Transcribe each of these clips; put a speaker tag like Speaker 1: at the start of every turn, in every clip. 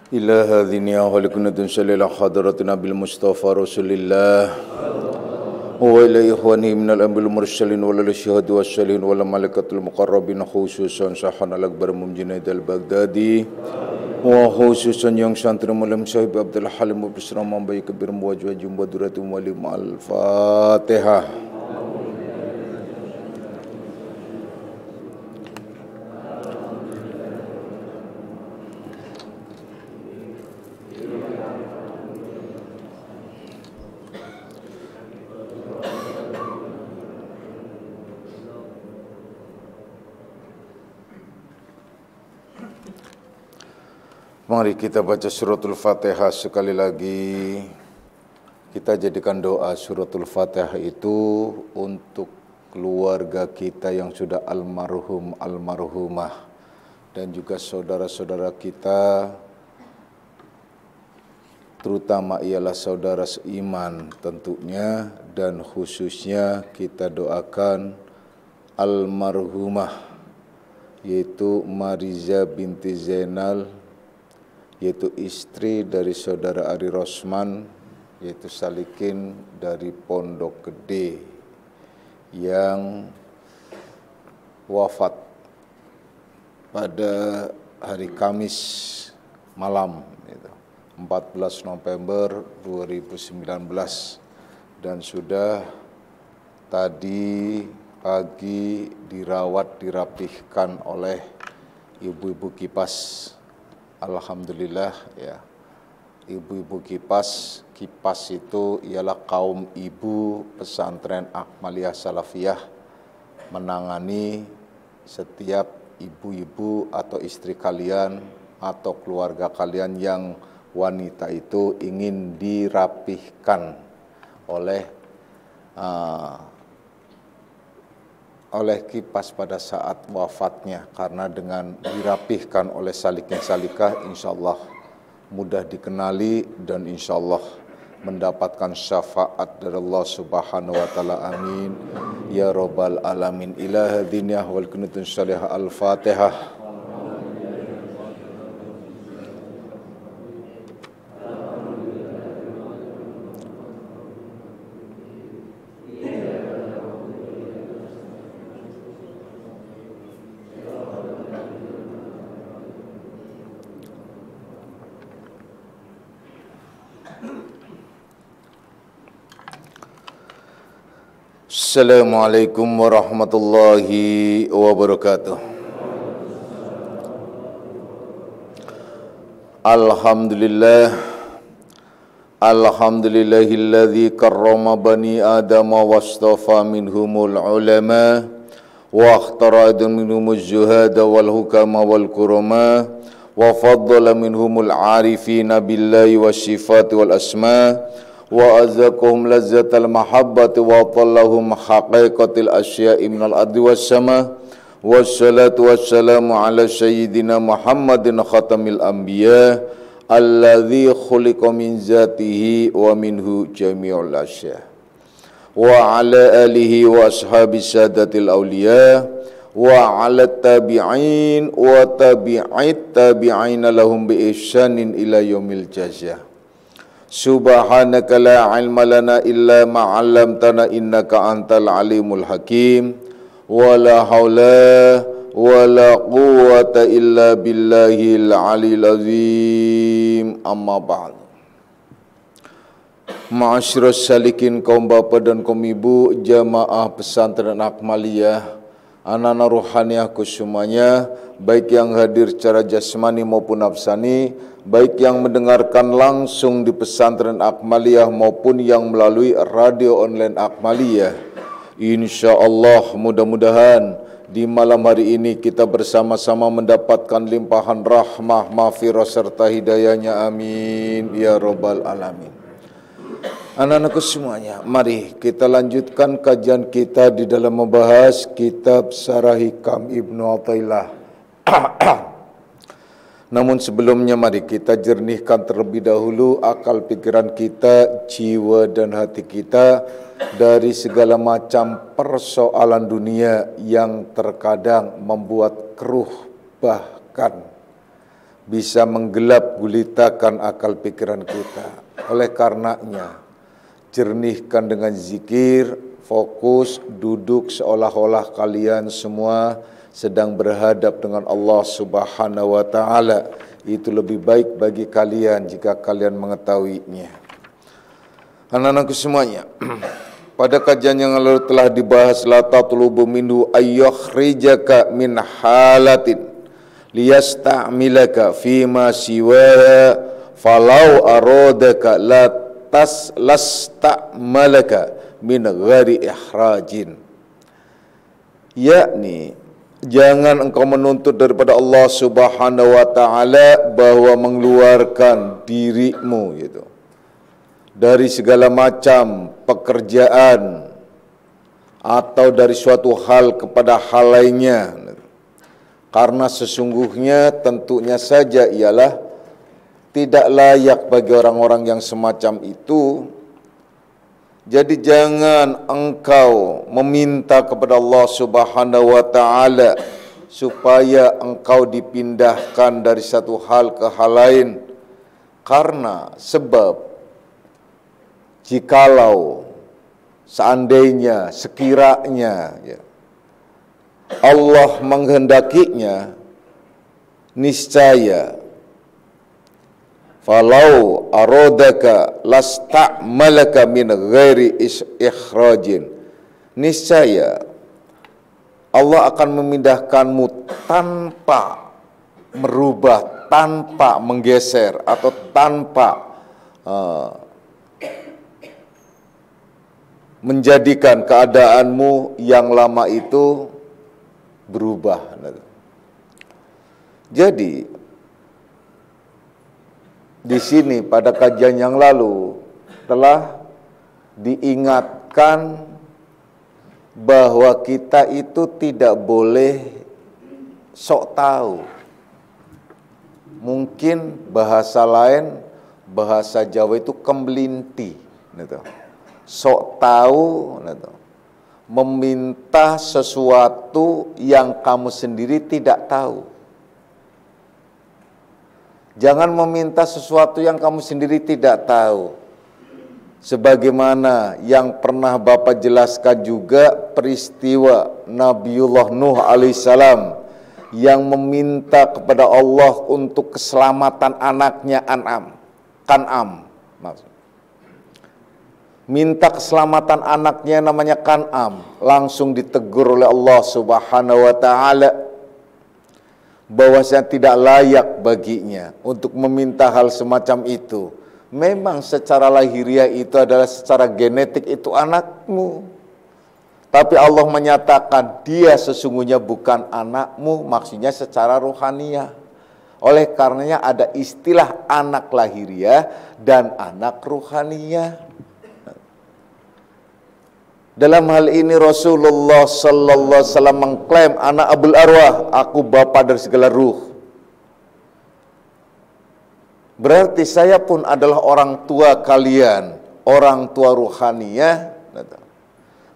Speaker 1: إلى هذه خلقنا تنسل إلى حضرة نبي المصطفى رسول الله وإلى إخوانه من الأنبياء المرسلين والشهداء والصالحين والملائكة المقربين خصوصا Syahana Al-Akbar Junaid Al-Baghdadi wa khususan yang santri malam Syahib Abdul Halim Bisra Mambai Kabir Muwajjah Jumba Duratul Walim Al-Fatihah. Mari kita baca suratul Fatihah sekali lagi. Kita jadikan doa suratul Fatihah itu untuk keluarga kita yang sudah almarhum, almarhumah, dan juga saudara-saudara kita, terutama ialah saudara seiman tentunya, dan khususnya kita doakan almarhumah yaitu Mariza binti Zainal, yaitu istri dari saudara Ari Rosman, yaitu Salikin dari Pondok Gede, yang wafat pada hari Kamis malam, 14 November 2019, dan sudah tadi pagi dirapihkan oleh ibu-ibu Kipas. Alhamdulillah ya, ibu-ibu Kipas itu ialah kaum ibu pesantren Akmaliyah Salafiyah, menangani setiap ibu-ibu atau istri kalian atau keluarga kalian yang wanita itu ingin dirapihkan oleh Kipas pada saat wafatnya, karena dengan dirapihkan oleh salikin salikah insyaallah mudah dikenali dan insyaallah mendapatkan syafaat dari Allah Subhanahu wa taala. Amin ya rabbal alamin. Ila hadiniyah wal kunutun salihah. Al-Fatihah. Assalamualaikum warahmatullahi wabarakatuh. Alhamdulillahilladzi karrama bani adama wastafa minhumul ulama wa akhtara minhumuz zuhada wal hukama wal kurama wa faddala minhumul arifina billahi wasyifati wal asma wa azakum lazzatal mahabbati wa tallahum haqiqatil asya'i minal ardi was sama. Wassalatu wassalamu ala sayyidina Muhammadin khatamil anbiya alladzi khuliqa min zatihi wa minhu jami'ul asya, wa ala alihi wa ashabis sadatil awliya wa ala tabi'in wa tabi'it tabi'ina lahum bi ihsanin ila yaumil jazaa. Subhanaka la ilma lana illa ma 'allamtana innaka antal alimul hakim. Wala haula wala quwwata illa billahil aliyil azim. Amma ba'd. Ma'asyiras salikin, kaum bapak dan kaum ibu jamaah pesantren Akmaliyah, anak-anak ruhaniahku semuanya, baik yang hadir secara jasmani maupun nafsani, baik yang mendengarkan langsung di pesantren Akmaliyah maupun yang melalui radio online Akmaliyah. InsyaAllah mudah-mudahan di malam hari ini kita bersama-sama mendapatkan limpahan rahmah, maghfirah serta hidayahnya. Amin ya rabbal alamin. Anak-anakku semuanya, mari kita lanjutkan kajian kita di dalam membahas kitab Syarah Hikam Ibnu Athaillah. Namun sebelumnya mari kita jernihkan terlebih dahulu akal pikiran kita, jiwa dan hati kita dari segala macam persoalan dunia yang terkadang membuat keruh, bahkan bisa menggelap gulitakan akal pikiran kita. Oleh karenanya, jernihkan dengan zikir, fokus, duduk seolah-olah kalian semua sedang berhadap dengan Allah Subhanahu wa Ta'ala. Itu lebih baik bagi kalian jika kalian mengetahuinya. Anak-anakku semuanya, pada kajian yang lalu telah dibahas la tatlubu minhu ayyukhrijaka min halatin liyasta'milaka fima siwaha falau aradaka lasta'malaka min ghairi ihrajin. Yakni, jangan engkau menuntut daripada Allah Subhanahu wa Ta'ala bahwa mengeluarkan dirimu gitu dari segala macam pekerjaan atau dari suatu hal kepada hal lainnya. Karena sesungguhnya tentunya saja ialah tidak layak bagi orang-orang yang semacam itu. Jadi jangan engkau meminta kepada Allah Subhanahu wa Ta'ala supaya engkau dipindahkan dari satu hal ke hal lain. Karena sebab jikalau seandainya, sekiranya ya, Allah menghendakinya, niscaya falau aradaka lasta'malaka min ghairi ikhrajin, niscaya Allah akan memindahkanmu tanpa merubah, tanpa menggeser atau tanpa menjadikan keadaanmu yang lama itu berubah. Jadi di sini pada kajian yang lalu telah diingatkan bahwa kita itu tidak boleh sok tahu. Mungkin bahasa lain, bahasa Jawa itu kemlinti, gitu. Sok tahu, gitu. Meminta sesuatu yang kamu sendiri tidak tahu. Jangan meminta sesuatu yang kamu sendiri tidak tahu. Sebagaimana yang pernah Bapak jelaskan juga peristiwa Nabiullah Nuh alaihissalam yang meminta kepada Allah untuk keselamatan anaknya Kan'am. Minta keselamatan anaknya namanya Kan'am, langsung ditegur oleh Allah Subhanahu wa Ta'ala bahwasanya tidak layak baginya untuk meminta hal semacam itu. Memang secara lahiriah itu adalah secara genetik itu anakmu, tapi Allah menyatakan dia sesungguhnya bukan anakmu, maksudnya secara rohaniah. Oleh karenanya ada istilah anak lahiriah dan anak rohaniah. Dalam hal ini Rasulullah sallallahu alaihi wasallam mengklaim ana abul arwah, aku bapa dari segala ruh. Berarti saya pun adalah orang tua kalian, orang tua ruhaniah.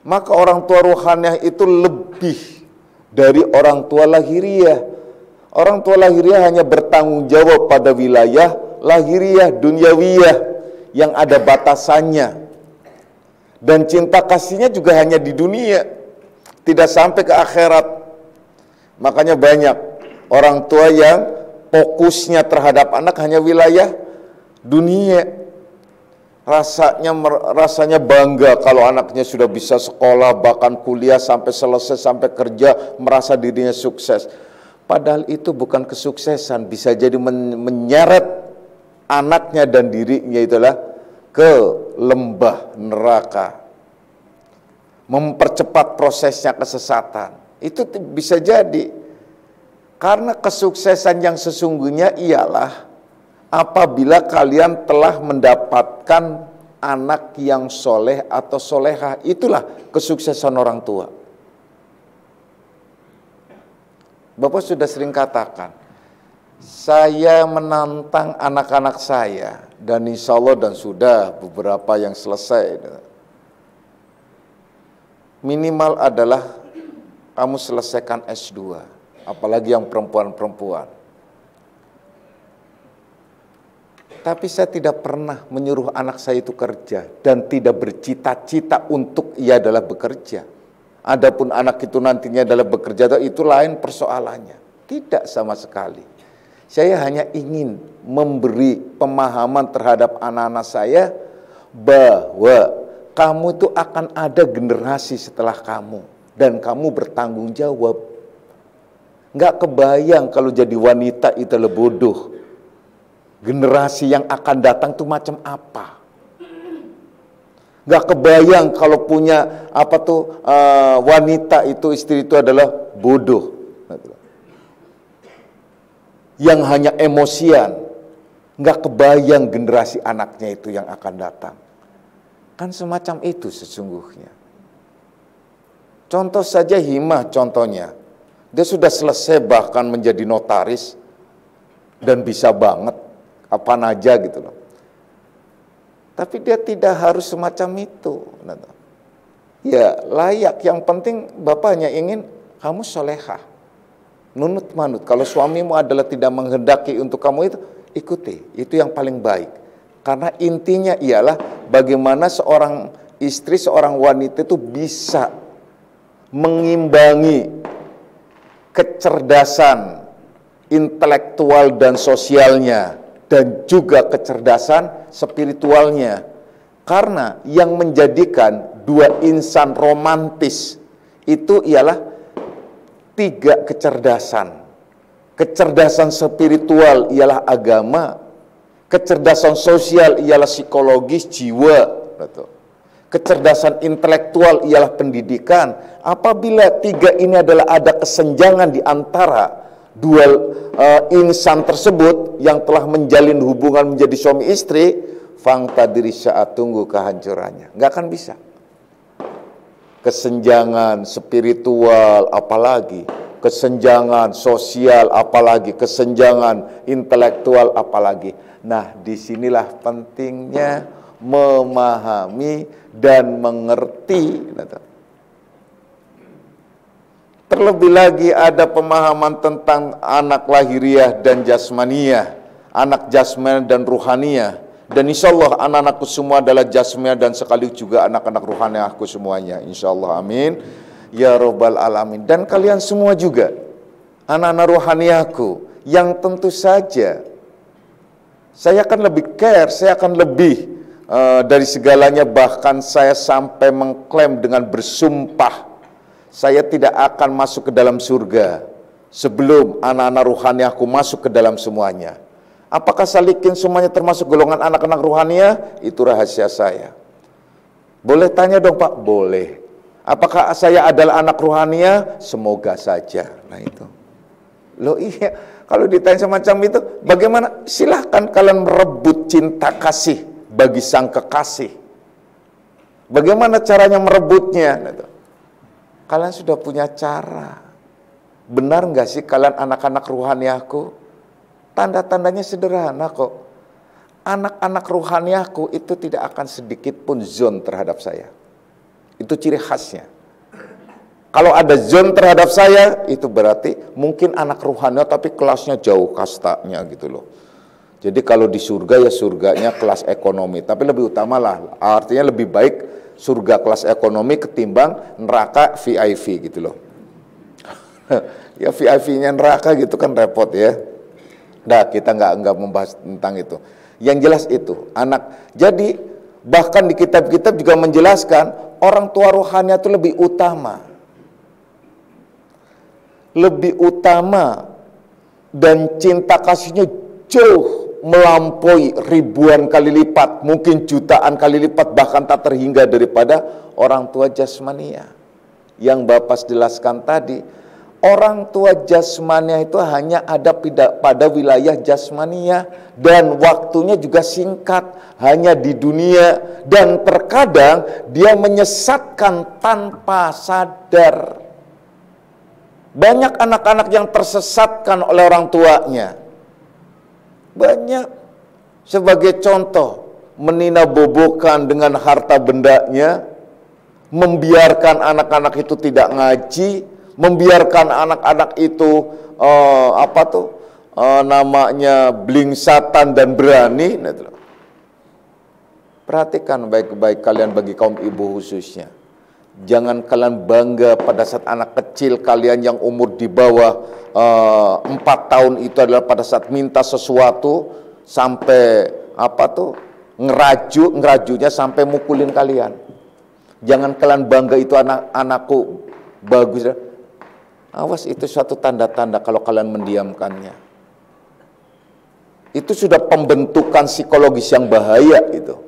Speaker 1: Maka orang tua ruhaniah itu lebih dari orang tua lahiriah. Orang tua lahiriah hanya bertanggung jawab pada wilayah lahiriah, dunyawiyah yang ada batasannya. Dan cinta kasihnya juga hanya di dunia, tidak sampai ke akhirat. Makanya banyak orang tua yang fokusnya terhadap anak hanya wilayah dunia. Rasanya bangga kalau anaknya sudah bisa sekolah, bahkan kuliah sampai selesai, sampai kerja, merasa dirinya sukses. Padahal itu bukan kesuksesan, bisa jadi menyeret anaknya dan dirinya itulah ke lembah neraka, mempercepat prosesnya kesesatan. Itu bisa jadi karena kesuksesan yang sesungguhnya ialah apabila kalian telah mendapatkan anak yang soleh atau solehah. Itulah kesuksesan orang tua. Bapak sudah sering katakan, saya menantang anak-anak saya, dan insya Allah dan sudah beberapa yang selesai. Minimal adalah kamu selesaikan S2, apalagi yang perempuan-perempuan. Tapi saya tidak pernah menyuruh anak saya itu kerja dan tidak bercita-cita untuk ia adalah bekerja. Adapun anak itu nantinya adalah bekerja, itu lain persoalannya. Tidak sama sekali. Saya hanya ingin memberi pemahaman terhadap anak-anak saya bahwa kamu itu akan ada generasi setelah kamu dan kamu bertanggung jawab. Nggak kebayang kalau jadi wanita itu adalah bodoh. Generasi yang akan datang itu macam apa? Nggak kebayang kalau punya wanita itu, istri itu adalah bodoh. Yang hanya emosian. Nggak kebayang generasi anaknya itu yang akan datang. Kan semacam itu sesungguhnya. Contoh saja Himah contohnya. Dia sudah selesai bahkan menjadi notaris. Dan bisa banget. Apaan aja gitu loh. Tapi dia tidak harus semacam itu. Ya layak, yang penting bapaknya ingin kamu solehah. Nunut manut, kalau suamimu adalah tidak menghendaki untuk kamu itu, ikuti, itu yang paling baik. Karena intinya ialah bagaimana seorang istri, seorang wanita itu bisa mengimbangi kecerdasan intelektual dan sosialnya, dan juga kecerdasan spiritualnya. Karena yang menjadikan dua insan romantis itu ialah 3 kecerdasan. Kecerdasan spiritual ialah agama, kecerdasan sosial ialah psikologis jiwa, kecerdasan intelektual ialah pendidikan. Apabila 3 ini adalah ada kesenjangan di antara dua insan tersebut yang telah menjalin hubungan menjadi suami istri, fangtadiri saat tunggu kehancurannya. Nggak akan bisa. Kesenjangan spiritual apalagi, kesenjangan sosial apalagi, kesenjangan intelektual apalagi. Nah, disinilah pentingnya memahami dan mengerti. Terlebih lagi ada pemahaman tentang anak lahiriah dan jasmaniah, anak jasmani dan ruhaniah. Dan insya Allah anak-anakku semua adalah jasmaniah dan sekaligus juga anak-anak ruhaniahku semuanya. Insya Allah, amin. Ya Rabbal Alamin. Dan kalian semua juga, anak-anak ruhaniahku, yang tentu saja saya akan lebih care, saya akan lebih dari segalanya, bahkan saya sampai mengklaim dengan bersumpah, saya tidak akan masuk ke dalam surga sebelum anak-anak ruhaniahku masuk ke dalam semuanya. Apakah salikin semuanya termasuk golongan anak-anak ruhaniah? Itu rahasia saya. Boleh tanya dong Pak? Boleh. Apakah saya adalah anak ruhaniah? Semoga saja. Nah itu. Loh iya, kalau ditanya semacam itu, bagaimana? Silahkan kalian merebut cinta kasih bagi sang kekasih. Bagaimana caranya merebutnya? Kalian sudah punya cara. Benar nggak sih kalian anak-anak ruhaniahku? Tanda-tandanya sederhana kok. Anak-anak ruhaniahku itu tidak akan sedikit pun zon terhadap saya. Itu ciri khasnya. Kalau ada zon terhadap saya, itu berarti mungkin anak ruhaniah tapi kelasnya jauh kastanya gitu loh. Jadi kalau di surga ya surganya kelas ekonomi. Tapi lebih utama lah, artinya lebih baik surga kelas ekonomi ketimbang neraka VIP gitu loh. Ya VIP-nya neraka gitu kan repot ya. Nah kita nggak membahas tentang itu. Yang jelas itu anak. Jadi bahkan di kitab-kitab juga menjelaskan orang tua rohaniah itu lebih utama. Lebih utama dan cinta kasihnya jauh melampaui ribuan kali lipat, mungkin jutaan kali lipat, bahkan tak terhingga daripada orang tua jasmania. Yang Bapak jelaskan tadi, orang tua jasmania itu hanya ada pada wilayah jasmania dan waktunya juga singkat, hanya di dunia, dan terkadang dia menyesatkan tanpa sadar. Banyak anak-anak yang tersesatkan oleh orang tuanya. Banyak. Sebagai contoh, meninabobokan dengan harta bendanya, membiarkan anak-anak itu tidak ngaji, membiarkan anak-anak itu namanya blingsatan dan berani. Perhatikan baik-baik kalian, bagi kaum ibu khususnya. Jangan kalian bangga pada saat anak kecil kalian yang umur di bawah 4 tahun itu adalah pada saat minta sesuatu sampai ngerajunya sampai mukulin kalian. Jangan kalian bangga itu anakku bagus. Awas, itu suatu tanda-tanda kalau kalian mendiamkannya. Itu sudah pembentukan psikologis yang bahaya itu.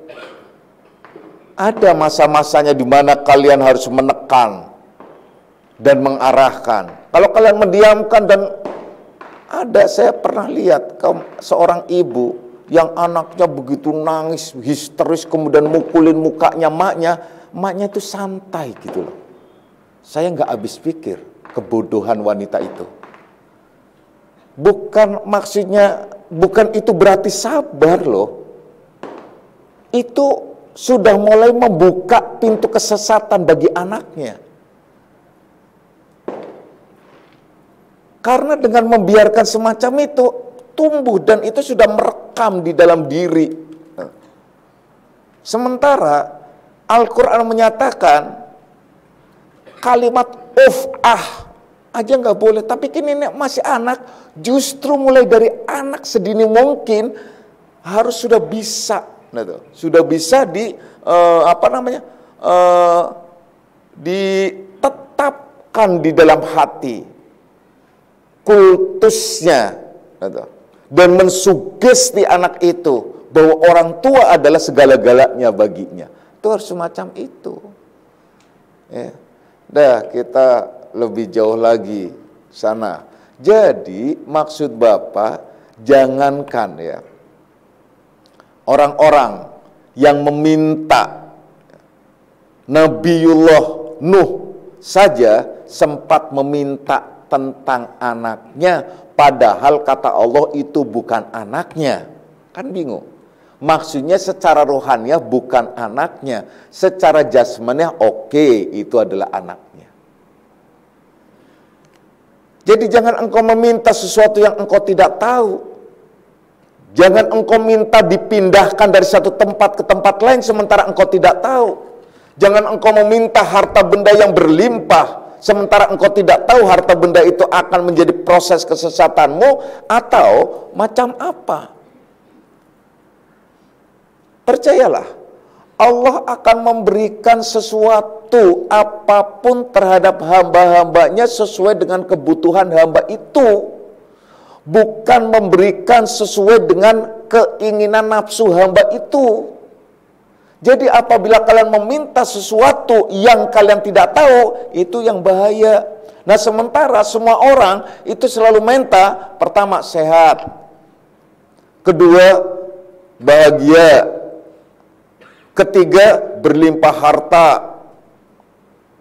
Speaker 1: Ada masa-masanya di mana kalian harus menekan dan mengarahkan. Kalau kalian mendiamkan dan saya pernah lihat seorang ibu yang anaknya begitu nangis, histeris, kemudian mukulin mukanya maknya itu santai gitu loh. Saya nggak habis pikir kebodohan wanita itu. Bukan itu berarti sabar loh. Itu sudah mulai membuka pintu kesesatan bagi anaknya. Karena dengan membiarkan semacam itu tumbuh dan itu sudah merekam di dalam diri. Sementara Al-Quran menyatakan kalimat aja nggak boleh. Tapi kini masih anak, justru mulai dari anak sedini mungkin harus sudah bisa. Sudah bisa ditetapkan di dalam hati kultusnya dan mensugesti anak itu bahwa orang tua adalah segala-galanya baginya. Itu harus semacam itu. Kita lebih jauh lagi sana. Jadi maksud Bapak, jangankan ya orang-orang yang meminta, Nabiullah Nuh saja sempat meminta tentang anaknya, padahal kata Allah itu bukan anaknya. Kan bingung. Maksudnya secara rohaniah bukan anaknya, secara jasmaniah oke, itu adalah anaknya. Jadi jangan engkau meminta sesuatu yang engkau tidak tahu. Jangan engkau minta dipindahkan dari satu tempat ke tempat lain sementara engkau tidak tahu. Jangan engkau meminta harta benda yang berlimpah sementara engkau tidak tahu harta benda itu akan menjadi proses kesesatanmu atau macam apa. Percayalah, Allah akan memberikan sesuatu apapun terhadap hamba-hambanya sesuai dengan kebutuhan hamba itu. Bukan memberikan sesuai dengan keinginan nafsu hamba itu. Jadi apabila kalian meminta sesuatu yang kalian tidak tahu, itu yang bahaya. Nah sementara semua orang itu selalu minta, pertama sehat, kedua bahagia, ketiga berlimpah harta,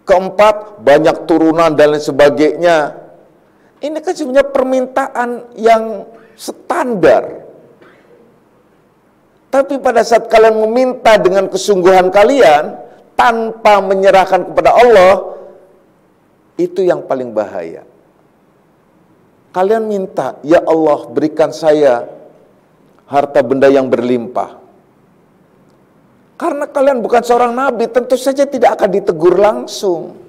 Speaker 1: keempat banyak turunan dan lain sebagainya. Ini kan sebenarnya permintaan yang standar. Tapi pada saat kalian meminta dengan kesungguhan kalian, tanpa menyerahkan kepada Allah, itu yang paling bahaya. Kalian minta, ya Allah berikan saya harta benda yang berlimpah. Karena kalian bukan seorang nabi, tentu saja tidak akan ditegur langsung.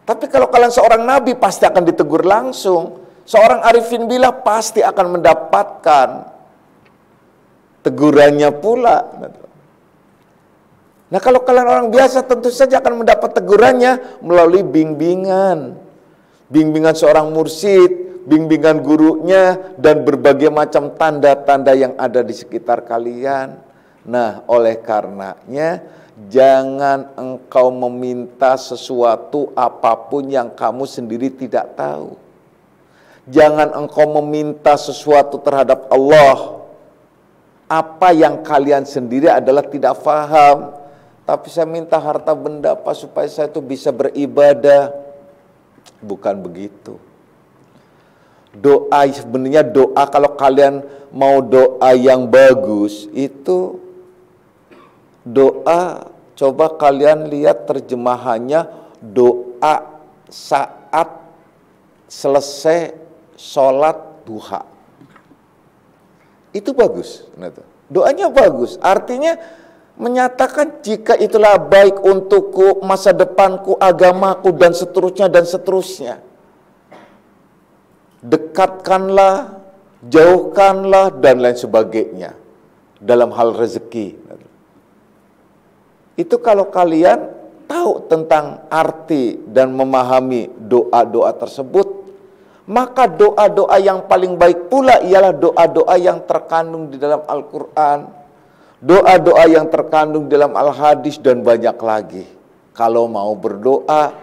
Speaker 1: Tapi kalau kalian seorang nabi pasti akan ditegur langsung. Seorang arifin billah pasti akan mendapatkan tegurannya pula. Nah kalau kalian orang biasa tentu saja akan mendapat tegurannya melalui bimbingan. Bimbingan seorang mursyid, bimbingan gurunya, dan berbagai macam tanda-tanda yang ada di sekitar kalian. Nah oleh karenanya, jangan engkau meminta sesuatu apapun yang kamu sendiri tidak tahu. Jangan engkau meminta sesuatu terhadap Allah apa yang kalian sendiri adalah tidak faham. Tapi saya minta harta benda Pak supaya saya itu bisa beribadah. Bukan begitu. Doa sebenarnya doa, kalau kalian mau doa yang bagus itu doa, coba kalian lihat terjemahannya, doa saat selesai sholat duha. Itu bagus. Doanya bagus. Artinya menyatakan jika itulah baik untukku, masa depanku, agamaku, dan seterusnya, dan seterusnya. Dekatkanlah, jauhkanlah, dan lain sebagainya. Dalam hal rezeki. Itu kalau kalian tahu tentang arti dan memahami doa-doa tersebut, maka doa-doa yang paling baik pula ialah doa-doa yang terkandung di dalam Al-Quran, doa-doa yang terkandung di dalam Al-Hadis, dan banyak lagi. Kalau mau berdoa,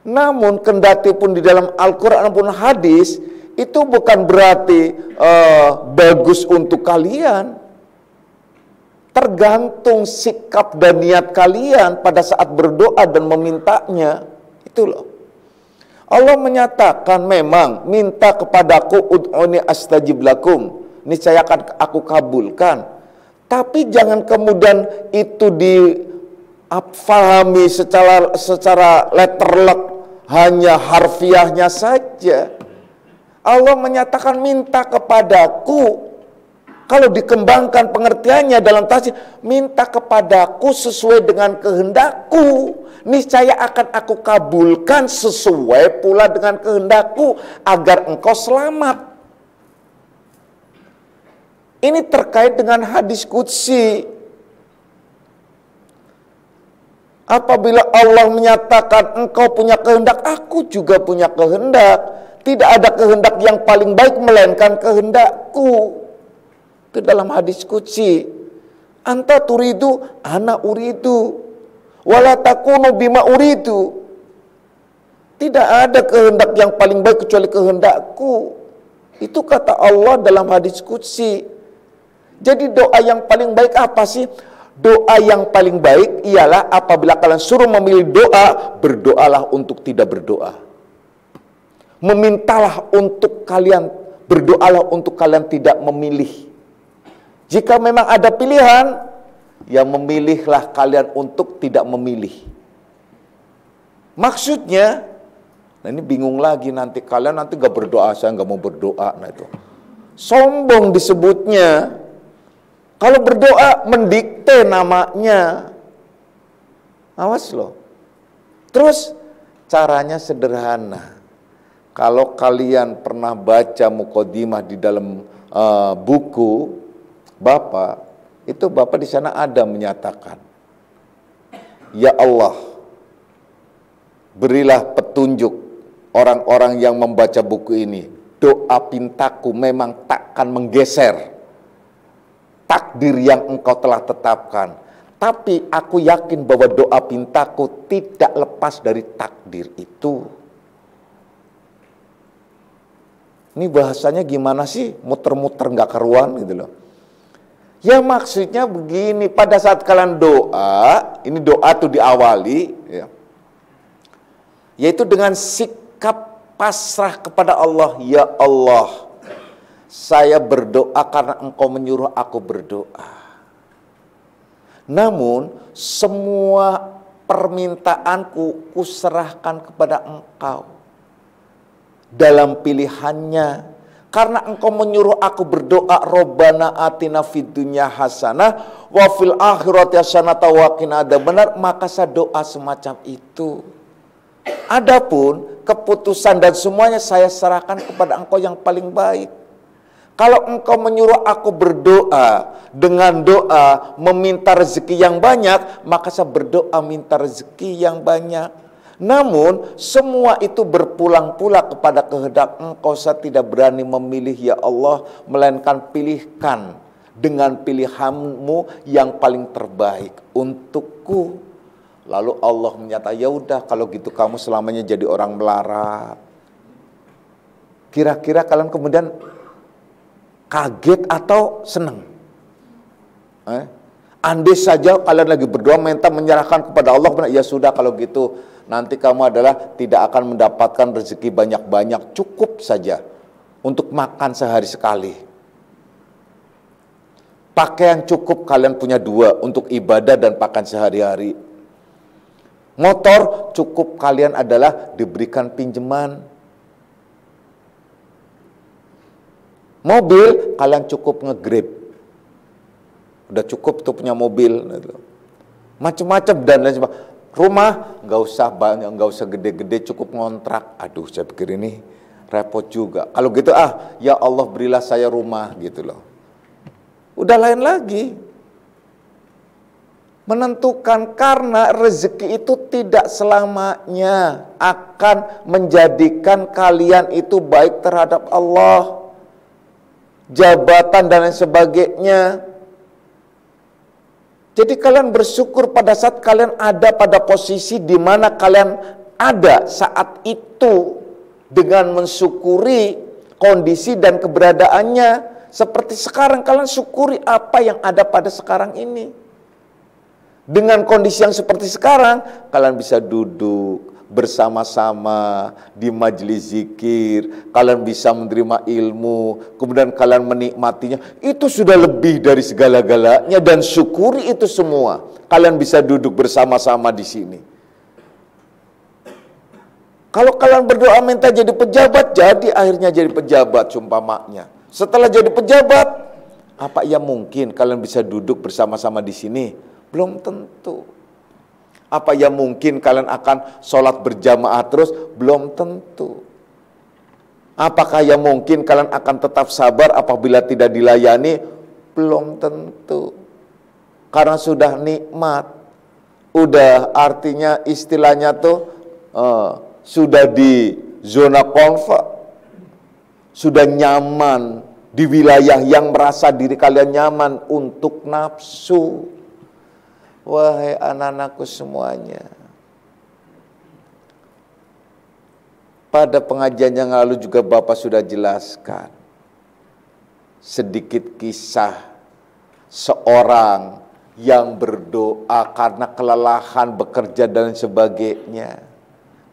Speaker 1: namun kendati pun di dalam Al-Quran pun hadis, itu bukan berarti bagus untuk kalian. Tergantung sikap dan niat kalian pada saat berdoa dan memintanya. Itu loh. Allah menyatakan memang minta kepadaku ud'uni astajib lakum. Niscaya akan aku kabulkan. Tapi jangan kemudian itu difahami secara letterlek, hanya harfiahnya saja. Allah menyatakan minta kepadaku. Kalau dikembangkan pengertiannya dalam tafsir, minta kepadaku sesuai dengan kehendakku, niscaya akan aku kabulkan sesuai pula dengan kehendakku, agar engkau selamat. Ini terkait dengan hadis qudsi. Apabila Allah menyatakan engkau punya kehendak, aku juga punya kehendak. Tidak ada kehendak yang paling baik melainkan kehendakku. Itu dalam hadis qudsi. Anta turidu, ana uridu. Wala takunu bima uridu. Tidak ada kehendak yang paling baik kecuali kehendakku. Itu kata Allah dalam hadis qudsi. Jadi doa yang paling baik apa sih? Doa yang paling baik ialah apabila kalian suruh memilih doa, berdoalah untuk tidak berdoa. Memintalah untuk kalian, berdoalah untuk kalian tidak memilih. Jika memang ada pilihan, ya memilihlah kalian untuk tidak memilih. Maksudnya, nah ini bingung lagi nanti kalian nanti gak berdoa, saya gak mau berdoa. Nah itu sombong disebutnya. Kalau berdoa mendikte namanya. Awas loh. Terus caranya sederhana. Kalau kalian pernah baca muqaddimah di dalam buku Bapak, itu Bapak di sana ada menyatakan, ya Allah, berilah petunjuk orang-orang yang membaca buku ini. Doa pintaku memang takkan menggeser takdir yang engkau telah tetapkan. Tapi aku yakin bahwa doa pintaku tidak lepas dari takdir itu. Ini bahasanya gimana sih? Muter-muter gak karuan gitu loh. Ya maksudnya begini, pada saat kalian doa, ini doa tuh diawali, ya, yaitu dengan sikap pasrah kepada Allah. Ya Allah, saya berdoa karena engkau menyuruh aku berdoa. Namun semua permintaanku kuserahkan kepada engkau dalam pilihannya. Karena engkau menyuruh aku berdoa, Rabbana atina fid dunya hasanah wa fil akhirati hasanah wa qina adzabannar, maka saya doa semacam itu. Adapun keputusan dan semuanya saya serahkan kepada engkau yang paling baik. Kalau engkau menyuruh aku berdoa dengan doa meminta rezeki yang banyak, maka saya berdoa minta rezeki yang banyak. Namun semua itu berpulang pula kepada kehendak engkau. Saya tidak berani memilih ya Allah, melainkan pilihkan dengan pilihanmu yang paling terbaik untukku. Lalu Allah menyatakan, ya udah kalau gitu kamu selamanya jadi orang melarat. Kira-kira kalian kemudian kaget atau senang? Andai saja kalian lagi berdoa minta menyerahkan kepada Allah, ya sudah kalau gitu nanti kamu adalah tidak akan mendapatkan rezeki banyak-banyak, cukup saja untuk makan sehari sekali. Pakaian cukup kalian punya 2 untuk ibadah dan pakan sehari-hari. Motor cukup kalian adalah diberikan pinjaman. Mobil, kalian cukup nge-Grab. Udah cukup tuh punya mobil. Macam-macam dan lain sebagainya. Rumah, nggak usah banyak, nggak usah gede-gede, cukup ngontrak. Aduh, saya pikir ini repot juga. Kalau gitu, ya Allah berilah saya rumah, gitu loh. Udah lain lagi. Menentukan, karena rezeki itu tidak selamanya akan menjadikan kalian itu baik terhadap Allah. Jabatan dan lain sebagainya. Jadi kalian bersyukur pada saat kalian ada pada posisi di mana kalian ada saat itu, dengan mensyukuri kondisi dan keberadaannya. Seperti sekarang, kalian syukuri apa yang ada pada sekarang ini. Dengan kondisi yang seperti sekarang, kalian bisa duduk bersama-sama di majelis zikir, kalian bisa menerima ilmu, kemudian kalian menikmatinya. Itu sudah lebih dari segala-galanya, dan syukuri itu semua. Kalian bisa duduk bersama-sama di sini. Kalau kalian berdoa minta jadi pejabat, jadi akhirnya jadi pejabat sumpamanya. Setelah jadi pejabat, apa ya mungkin kalian bisa duduk bersama-sama di sini? Belum tentu. Apa ya mungkin kalian akan sholat berjamaah terus? Belum tentu. Apakah ya mungkin kalian akan tetap sabar apabila tidak dilayani? Belum tentu. Karena sudah nikmat. Udah artinya istilahnya tuh sudah di zona komfort. Sudah nyaman di wilayah yang merasa diri kalian nyaman untuk nafsu. Wahai anak-anakku semuanya, pada pengajian yang lalu juga Bapak sudah jelaskan sedikit kisah seorang yang berdoa karena kelelahan bekerja dan sebagainya,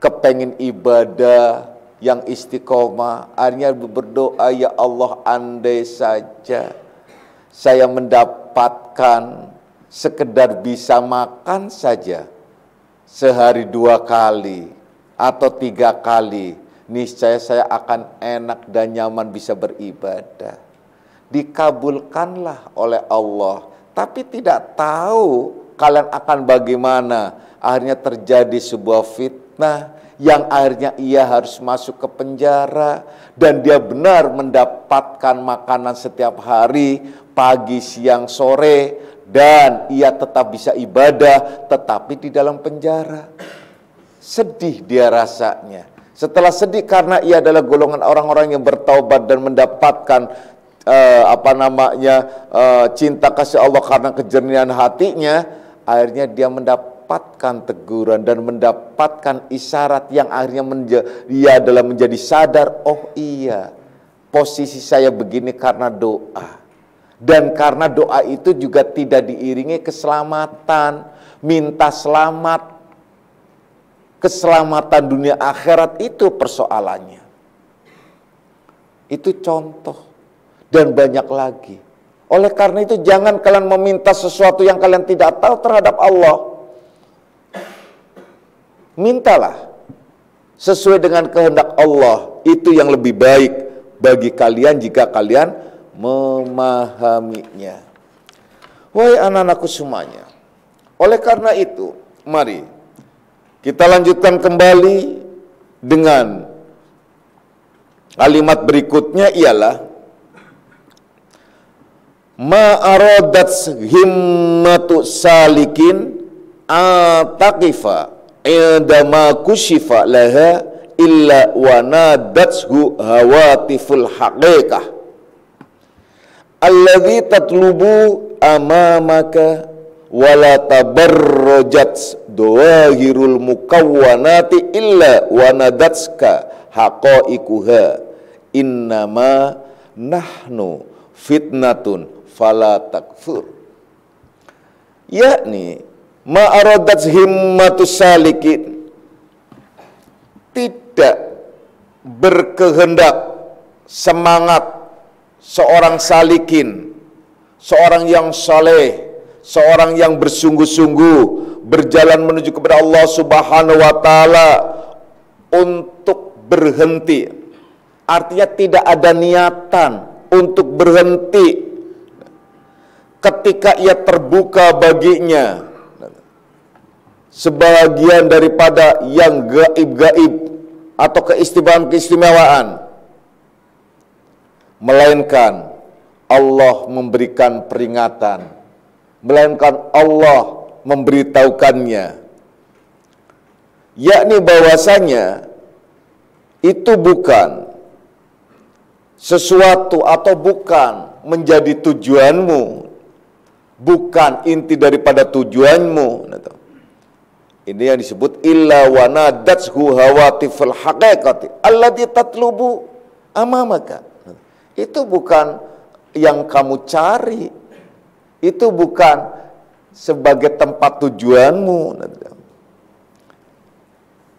Speaker 1: kepengin ibadah yang istiqomah, akhirnya berdoa, ya Allah, andai saja saya mendapatkan sekedar bisa makan saja sehari 2 kali atau 3 kali, niscaya saya akan enak dan nyaman bisa beribadah. Dikabulkanlah oleh Allah, tapi tidak tahu kalian akan bagaimana. Akhirnya terjadi sebuah fitnah yang akhirnya ia harus masuk ke penjara, dan dia benar mendapatkan makanan setiap hari, pagi, siang, sore, dan ia tetap bisa ibadah, tetapi di dalam penjara. Sedih dia rasanya. Setelah sedih karena ia adalah golongan orang-orang yang bertaubat dan mendapatkan cinta kasih Allah karena kejernihan hatinya, akhirnya dia mendapatkan teguran dan mendapatkan isyarat yang akhirnya dia adalah menjadi sadar, oh iya, posisi saya begini karena doa. Dan karena doa itu juga tidak diiringi keselamatan, minta selamat, keselamatan dunia akhirat, itu persoalannya. Itu contoh, dan banyak lagi. Oleh karena itu jangan kalian meminta sesuatu yang kalian tidak tahu terhadap Allah. Mintalah sesuai dengan kehendak Allah, itu yang lebih baik bagi kalian jika kalian memahaminya. Wahai anak-anakku semuanya, oleh karena itu, mari kita lanjutkan kembali dengan kalimat berikutnya, ialah ma'aradat himmatu salikin ataqifa indama kushifa laha illa wanadathu hawatiful haqiqah alladzi tatlubu amamaka wala tabarrajat dawahirul mukawwanati illa wanadatska haqaiquha innama nahnu fitnatun fala takfur. Yakni ma'aradat himmatus salikin, tidak berkehendak semangat seorang salikin, seorang yang saleh, seorang yang bersungguh-sungguh berjalan menuju kepada Allah Subhanahu wa taala untuk berhenti. Artinya tidak ada niatan untuk berhenti ketika ia terbuka baginya sebagian daripada yang gaib-gaib atau keistimewaan-keistimewaan, melainkan Allah memberikan peringatan, melainkan Allah memberitahukannya, yakni bahwasanya itu bukan sesuatu atau bukan menjadi tujuanmu, bukan inti daripada tujuanmu. Ini yang disebut illa wa nadatshu hawatiful haqiqati allati tatlubu amamaka. Itu bukan yang kamu cari, itu bukan sebagai tempat tujuanmu.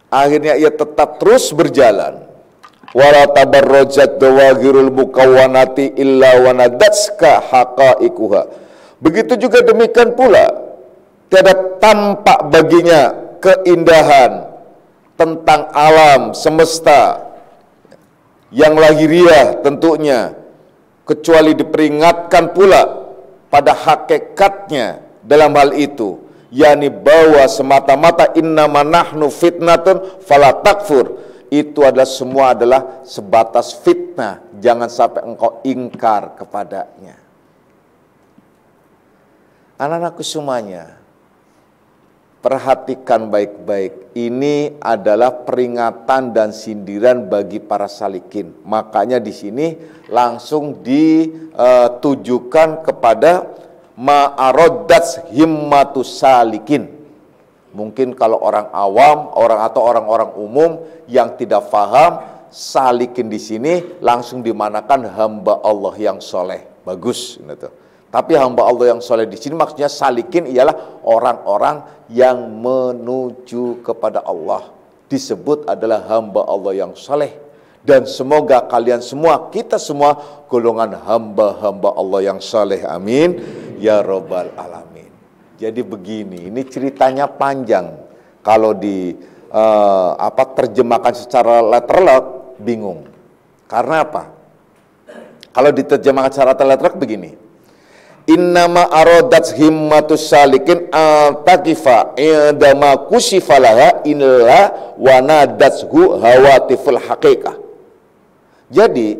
Speaker 1: Akhirnya ia tetap terus berjalan. Wala tabarrajat dawagirul mukawwanati illa wa nadatska haqaiquha. Begitu juga demikian pula, tiada tampak baginya keindahan tentang alam semesta yang lahiriah tentunya, kecuali diperingatkan pula pada hakikatnya dalam hal itu, yakni bahwa semata-mata innama nahnu fitnatun fala takfur. Itu adalah semua adalah sebatas fitnah, jangan sampai engkau ingkar kepadanya. Anak-anakku semuanya, perhatikan baik-baik. Ini adalah peringatan dan sindiran bagi para salikin. Makanya di sini langsung ditujukan kepada ma'aroddats himmatus salikin. Mungkin kalau orang awam, orang-orang umum yang tidak paham, salikin di sini langsung dimanakan hamba Allah yang soleh. Bagus, gitu. Tapi hamba Allah yang soleh di sini maksudnya salikin ialah orang-orang yang menuju kepada Allah. Disebut adalah hamba Allah yang soleh. Dan semoga kalian semua, kita semua golongan hamba-hamba Allah yang soleh. Amin. Ya Rabbal Alamin. Jadi begini, ini ceritanya panjang. Kalau terjemahkan secara letterlock bingung. Karena apa? Kalau diterjemahkan secara letterlock begini. Innama aradats himmatus salikin taqifa indama kusifalaha illa wa nadatshu hawatiful haqiqah. Jadi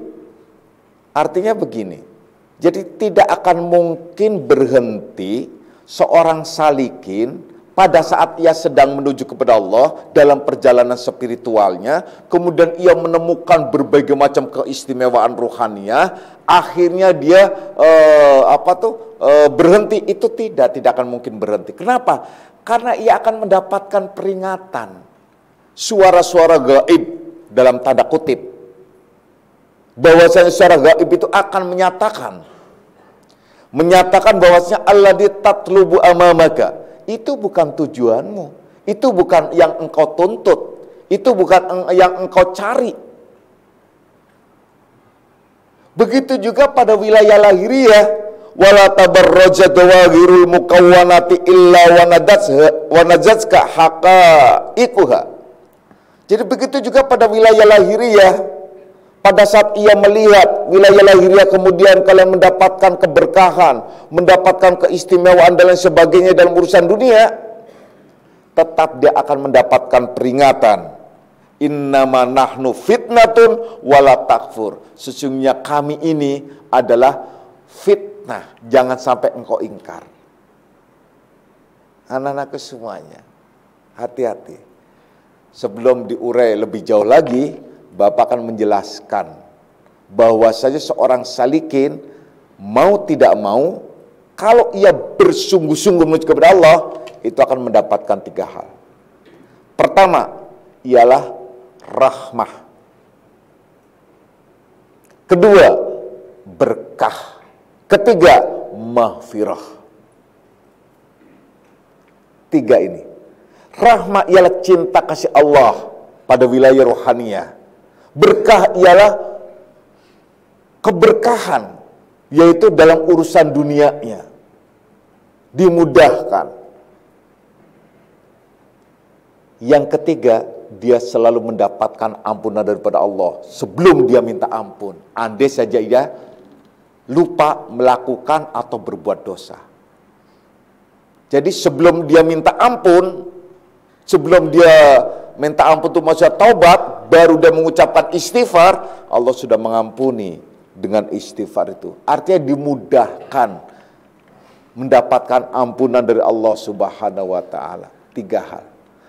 Speaker 1: artinya begini. Jadi tidak akan mungkin berhenti seorang salikin pada saat ia sedang menuju kepada Allah dalam perjalanan spiritualnya, kemudian ia menemukan berbagai macam keistimewaan ruhaniah, akhirnya dia berhenti. Itu tidak akan mungkin berhenti. Kenapa? Karena ia akan mendapatkan peringatan, suara-suara gaib dalam tanda kutip, bahwasanya suara gaib itu akan menyatakan bahwasanya alladzi tatlubu amamaka. Itu bukan tujuanmu, itu bukan yang engkau tuntut, itu bukan yang engkau cari. Begitu juga pada wilayah lahiriah, wala tabarrajat dawagirul mukawwanati illa wa nadzatska haqaiquha. Jadi begitu juga pada wilayah lahiriah, pada saat ia melihat wilayah lahiriah, kemudian kalian mendapatkan keberkahan, mendapatkan keistimewaan dan lain sebagainya dalam urusan dunia, tetap dia akan mendapatkan peringatan. Innama nahnu fitnatun wala takfur. Sesungguhnya kami ini adalah fitnah, jangan sampai engkau ingkar. Anak-anakku semuanya, hati-hati. Sebelum diurai lebih jauh lagi, Bapak akan menjelaskan bahwasanya seorang salikin mau tidak mau, kalau ia bersungguh-sungguh menuju kepada Allah, itu akan mendapatkan 3 hal. Pertama ialah rahmah. Kedua, berkah. Ketiga, maghfirah. 3 ini. Rahmah ialah cinta kasih Allah pada wilayah rohaniah. Berkah ialah keberkahan, yaitu dalam urusan dunianya, dimudahkan. Yang ketiga, dia selalu mendapatkan ampunan daripada Allah sebelum dia minta ampun. Andai saja ia lupa melakukan atau berbuat dosa. Jadi sebelum dia minta ampun, sebelum dia minta ampun untuk maksud taubat, baru dia mengucapkan istighfar, Allah sudah mengampuni dengan istighfar itu. Artinya dimudahkan mendapatkan ampunan dari Allah Subhanahu wa taala. 3 hal.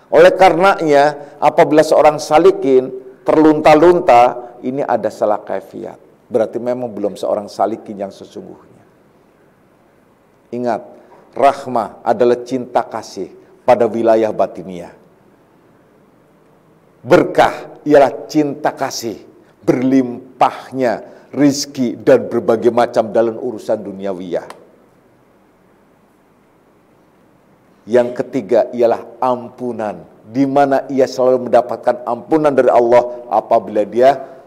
Speaker 1: Oleh karenanya, apabila seorang salikin terlunta-lunta, ini ada salah kaifiat. Berarti memang belum seorang salikin yang sesungguhnya. Ingat, rahmah adalah cinta kasih pada wilayah batiniah. Berkah ialah cinta kasih, berlimpahnya rizki dan berbagai macam dalam urusan duniawiyah. Yang ketiga ialah ampunan, di mana ia selalu mendapatkan ampunan dari Allah apabila dia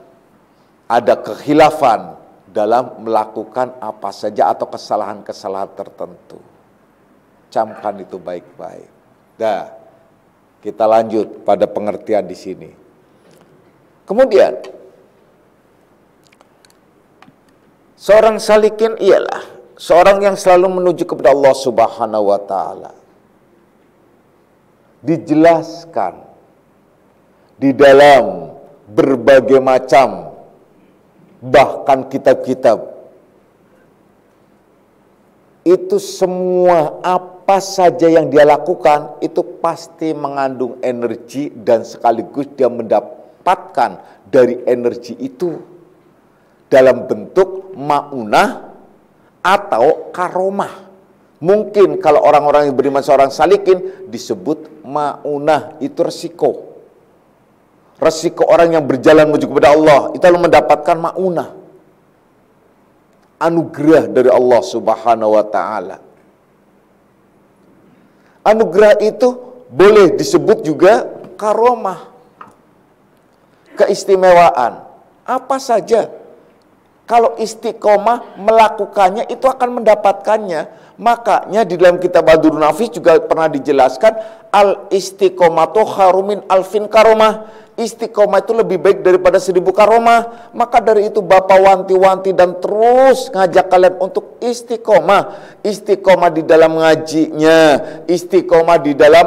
Speaker 1: ada kekhilafan dalam melakukan apa saja atau kesalahan-kesalahan tertentu. Camkan itu baik-baik. Dah, kita lanjut pada pengertian di sini. Kemudian, seorang salikin ialah seorang yang selalu menuju kepada Allah Subhanahu wa taala. Dijelaskan di dalam berbagai macam, bahkan kitab-kitab, itu semua apa saja yang dia lakukan itu pasti mengandung energi dan sekaligus dia mendapatkan dari energi itu dalam bentuk maunah atau karomah. Mungkin kalau orang-orang yang beriman seorang salikin disebut maunah, itu resiko. Resiko orang yang berjalan menuju kepada Allah itu lalu mendapatkan maunah, anugerah dari Allah Subhanahu wa taala. Anugerah itu boleh disebut juga karomah, keistimewaan. Apa saja kalau istiqomah melakukannya itu akan mendapatkannya. Makanya di dalam kitab Badrun Nafis juga pernah dijelaskan, al istiqomatu kharumin alfin karomah. Istiqomah itu lebih baik daripada 1000 karomah. Maka dari itu Bapak wanti-wanti dan terus ngajak kalian untuk istiqomah. Istiqomah di dalam ngajinya, istiqomah di dalam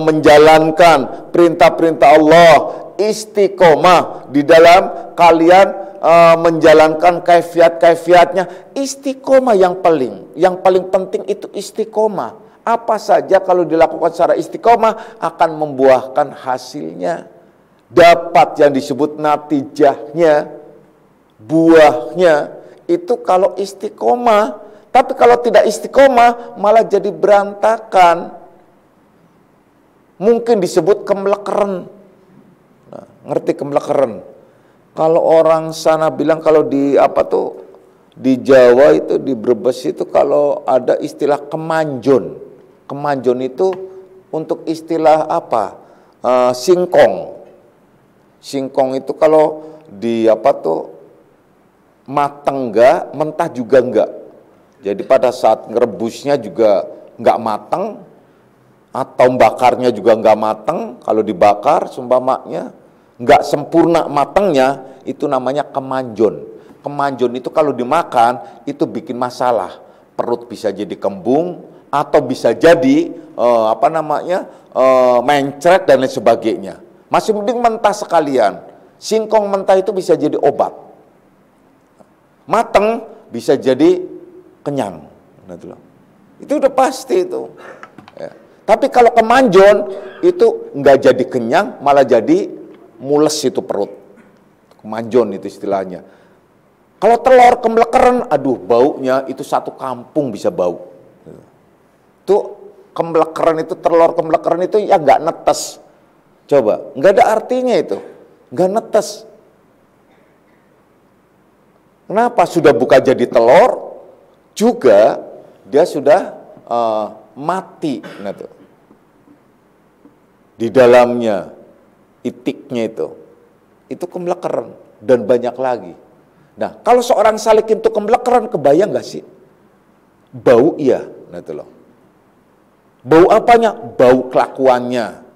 Speaker 1: menjalankan perintah-perintah Allah, istiqomah di dalam kalian menjalankan kaifiat-kaifiatnya. Istiqomah yang paling penting itu istiqomah. Apa saja kalau dilakukan secara istiqomah akan membuahkan hasilnya. Dapat yang disebut natijahnya, buahnya itu kalau istiqomah. Tapi kalau tidak istiqomah malah jadi berantakan. Mungkin disebut kemlekeren. Nah, ngerti kemlekeren? Kalau orang sana bilang, kalau di di Jawa itu, di Brebes itu kalau ada istilah kemanjon. Kemanjon itu untuk istilah singkong. Singkong itu kalau di mateng enggak, mentah juga enggak. Jadi pada saat ngerebusnya juga enggak mateng, atau bakarnya juga enggak mateng. Kalau dibakar seumpamanya enggak sempurna matengnya, itu namanya kemanjon. Kemanjon itu kalau dimakan itu bikin masalah. Perut bisa jadi kembung atau bisa jadi mencret dan lain sebagainya. Masih mending mentah sekalian. Singkong mentah itu bisa jadi obat. Mateng bisa jadi kenyang. Itu udah pasti itu. Ya. Tapi kalau kemanjon itu nggak jadi kenyang, malah jadi mules itu perut. Kemanjon itu istilahnya. Kalau telur kemlekeren, aduh baunya itu satu kampung bisa bau. Itu kemlekeren itu, telur kemlekeren itu ya nggak netes. Coba, nggak ada artinya itu, nggak netes. Kenapa? Sudah buka jadi telur, juga dia sudah mati. Nah, tuh. Di dalamnya, itiknya itu kemlekeren dan banyak lagi. Nah, kalau seorang salik itu kemlekeren, kebayang nggak sih? Bau iya, nah itu loh. Bau apanya? Bau kelakuannya.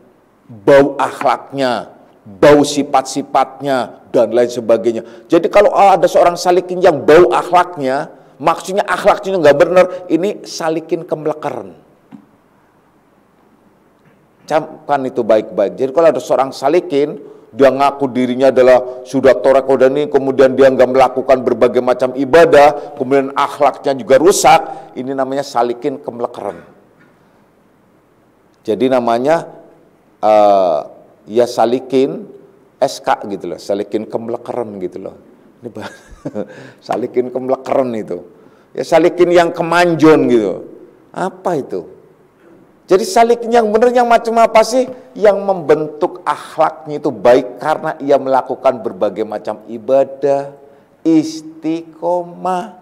Speaker 1: Bau akhlaknya, bau sifat-sifatnya, dan lain sebagainya. Jadi kalau ada seorang salikin yang bau akhlaknya, maksudnya akhlaknya nggak benar, ini salikin kemlekaran. Camkan itu baik-baik. Jadi kalau ada seorang salikin, dia ngaku dirinya adalah sudah torek ini, kemudian dia nggak melakukan berbagai macam ibadah, kemudian akhlaknya juga rusak, ini namanya salikin kemlekaran. Jadi namanya ya salikin SK gitu loh, salikin kemlekaran gitu loh. Ini salikin kemlekaran itu. Ya salikin yang kemanjon gitu. Apa itu? Jadi salikin yang benar yang macam apa sih? Yang membentuk akhlaknya itu baik karena ia melakukan berbagai macam ibadah, istiqomah.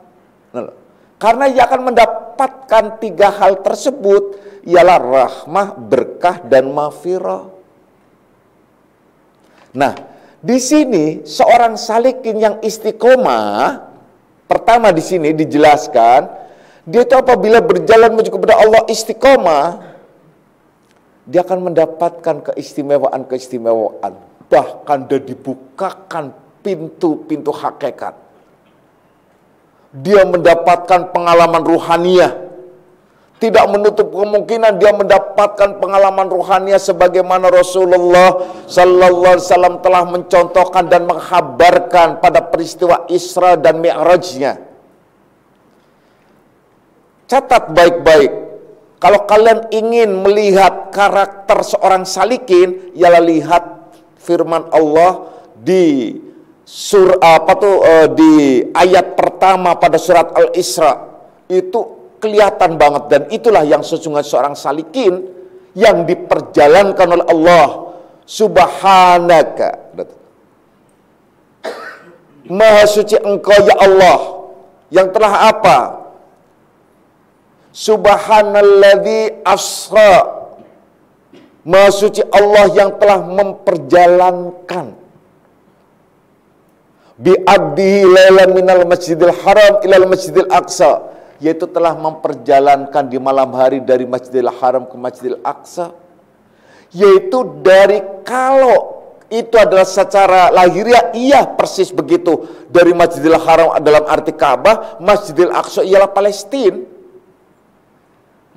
Speaker 1: Karena ia akan mendapatkan 3 hal tersebut, ialah rahmah, berkah, dan maghfirah. Nah, di sini seorang salikin yang istiqomah, pertama di sini dijelaskan, dia itu apabila berjalan menuju kepada Allah istiqomah, dia akan mendapatkan keistimewaan-keistimewaan. Bahkan dia dibukakan pintu-pintu hakikat. Dia mendapatkan pengalaman ruhaniyah. Tidak menutup kemungkinan dia mendapatkan pengalaman ruhaniyah sebagaimana Rasulullah Sallallahu Alaihi Wasallam telah mencontohkan dan menghabarkan pada peristiwa Isra dan Mi'rajnya. Catat baik-baik. Kalau kalian ingin melihat karakter seorang salikin, ialah lihat firman Allah di di ayat pertama pada surat Al-Isra. Itu kelihatan banget, dan itulah yang sesungguhnya seorang salikin yang diperjalankan oleh Allah. Subhanaka, Maha suci Engkau ya Allah, yang telah apa? Subhanalladzi asra, Maha suci Allah yang telah memperjalankan bi'abdihi lailan minal masjidil haram ilal masjidil aqsa, yaitu telah memperjalankan di malam hari dari Masjidil Haram ke Masjidil Aqsa. Yaitu dari, kalau itu adalah secara lahiriah, iya persis begitu. Dari Masjidil Haram dalam arti Ka'bah, Masjidil Aqsa ialah Palestina.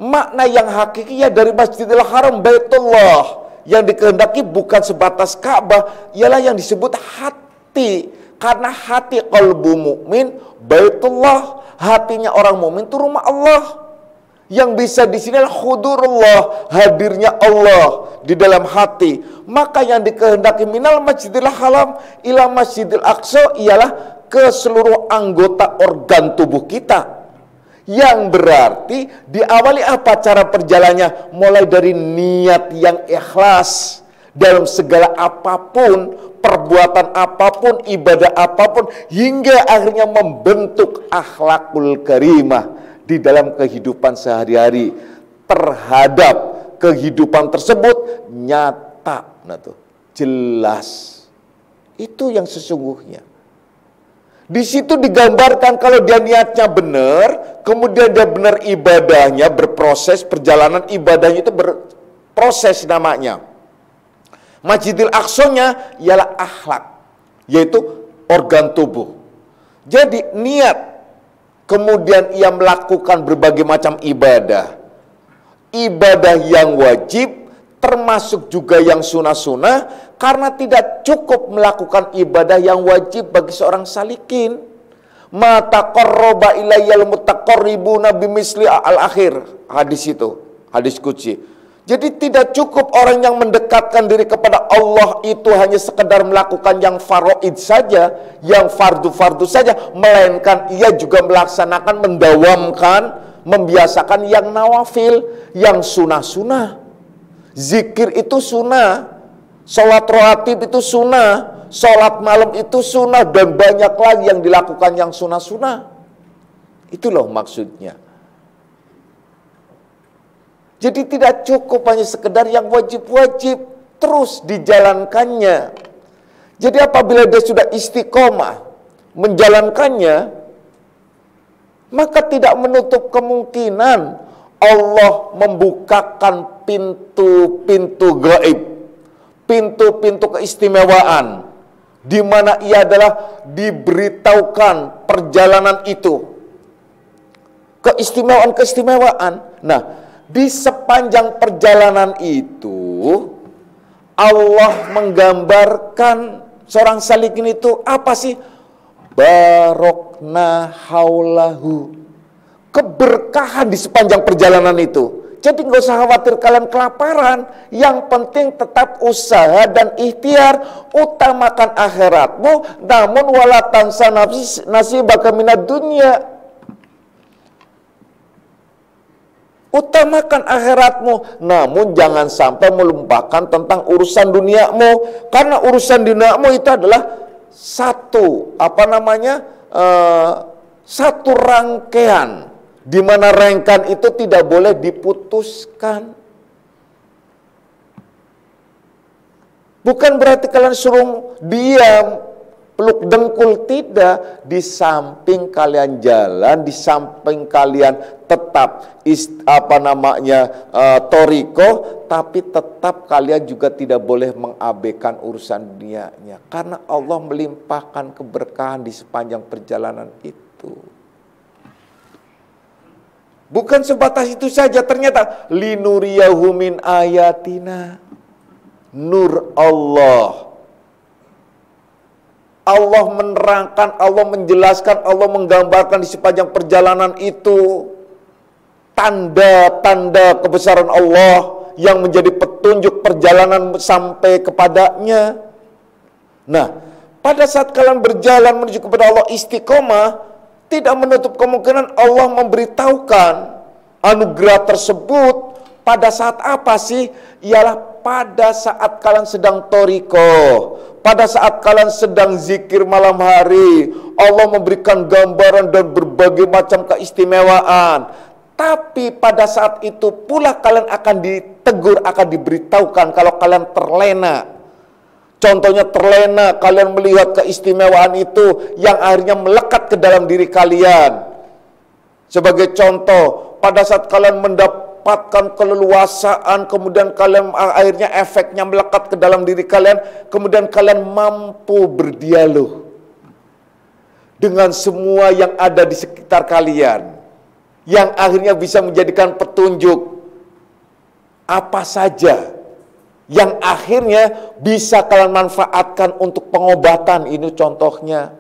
Speaker 1: Makna yang hakiki ya dari Masjidil Haram, Baitullah. Yang dikehendaki bukan sebatas Ka'bah, ialah yang disebut hati. Karena hati qalbu mukmin Baitullah, hatinya orang mukmin itu rumah Allah. Yang bisa di sini adalah hudurullah, hadirnya Allah di dalam hati. Maka yang dikehendaki minal Masjidil Haram ila Masjidil Aqsa ialah ke seluruh anggota organ tubuh kita. Yang berarti diawali apa cara perjalannya? Mulai dari niat yang ikhlas dalam segala apapun, perbuatan apapun, ibadah apapun, hingga akhirnya membentuk akhlakul karimah di dalam kehidupan sehari-hari terhadap kehidupan tersebut nyata, nah tuh, jelas. Itu yang sesungguhnya. Di situ digambarkan kalau dia niatnya benar, kemudian dia benar ibadahnya, berproses, perjalanan ibadahnya itu berproses namanya. Masjidil Aqsa-nya ialah akhlak, yaitu organ tubuh. Jadi niat, kemudian ia melakukan berbagai macam ibadah. Ibadah yang wajib, termasuk juga yang sunnah-sunnah, karena tidak cukup melakukan ibadah yang wajib bagi seorang salikin. Ma taqarraba ilayyal mutaqarribuna bimisli al-akhir. Hadis itu, hadis qudsi. Jadi tidak cukup orang yang mendekatkan diri kepada Allah itu hanya sekedar melakukan yang faraid saja, yang fardu-fardu saja, melainkan ia juga melaksanakan, mendawamkan, membiasakan yang nawafil, yang sunnah-sunnah. Zikir itu sunnah, sholat rawatib itu sunnah, sholat malam itu sunnah, dan banyak lagi yang dilakukan yang sunnah-sunnah. Itu loh maksudnya. Jadi tidak cukup hanya sekedar yang wajib-wajib, terus dijalankannya. Jadi apabila dia sudah istiqomah menjalankannya, maka tidak menutup kemungkinan Allah membukakan pintu-pintu gaib, pintu-pintu keistimewaan, di mana ia adalah diberitahukan perjalanan itu keistimewaan-keistimewaan. Nah, di sepanjang perjalanan itu Allah menggambarkan seorang salikin itu apa sih? Barokna haulahu. Keberkahan di sepanjang perjalanan itu. Jadi nggak usah khawatir kalian kelaparan. Yang penting tetap usaha dan ikhtiar. Utamakan akhiratmu. Namun wala tansa nasibaka minad dunya. Utamakan akhiratmu. Namun jangan sampai melupakan tentang urusan duniamu. Karena urusan duniamu itu adalah satu satu rangkaian, di mana rangkaian itu tidak boleh diputuskan. Bukan berarti kalian suruh diam, peluk dengkul, tidak. Di samping kalian jalan, di samping kalian tetap toriko, tapi tetap kalian juga tidak boleh mengabaikan urusan dunianya. Karena Allah melimpahkan keberkahan di sepanjang perjalanan itu. Bukan sebatas itu saja, ternyata linuriyahu min ayatina. Nur Allah. Allah menerangkan, Allah menjelaskan, Allah menggambarkan di sepanjang perjalanan itu tanda-tanda kebesaran Allah yang menjadi petunjuk perjalanan sampai kepadanya. Nah, pada saat kalian berjalan menuju kepada Allah istiqomah, tidak menutup kemungkinan Allah memberitahukan anugerah tersebut pada saat apa sih? Ialah pada saat kalian sedang toriko, pada saat kalian sedang zikir malam hari, Allah memberikan gambaran dan berbagai macam keistimewaan. Tapi pada saat itu pula kalian akan ditegur, akan diberitahukan kalau kalian terlena. Contohnya terlena, kalian melihat keistimewaan itu yang akhirnya melekat ke dalam diri kalian. Sebagai contoh, pada saat kalian mendapatkan keleluasaan, kemudian kalian akhirnya efeknya melekat ke dalam diri kalian, kemudian kalian mampu berdialog dengan semua yang ada di sekitar kalian, yang akhirnya bisa menjadikan petunjuk apa saja yang akhirnya bisa kalian manfaatkan untuk pengobatan. Ini contohnya,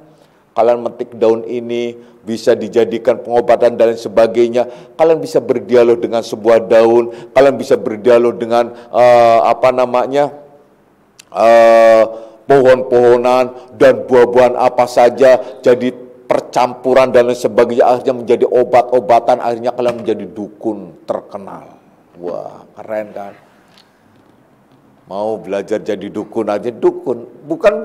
Speaker 1: kalian metik daun ini bisa dijadikan pengobatan dan sebagainya. Kalian bisa berdialog dengan sebuah daun, kalian bisa berdialog dengan pohon-pohonan dan buah-buahan apa saja, jadi percampuran dan lain sebagainya, akhirnya menjadi obat-obatan, akhirnya kalian menjadi dukun terkenal. Wah, keren kan? Mau belajar jadi dukun aja, dukun. Bukan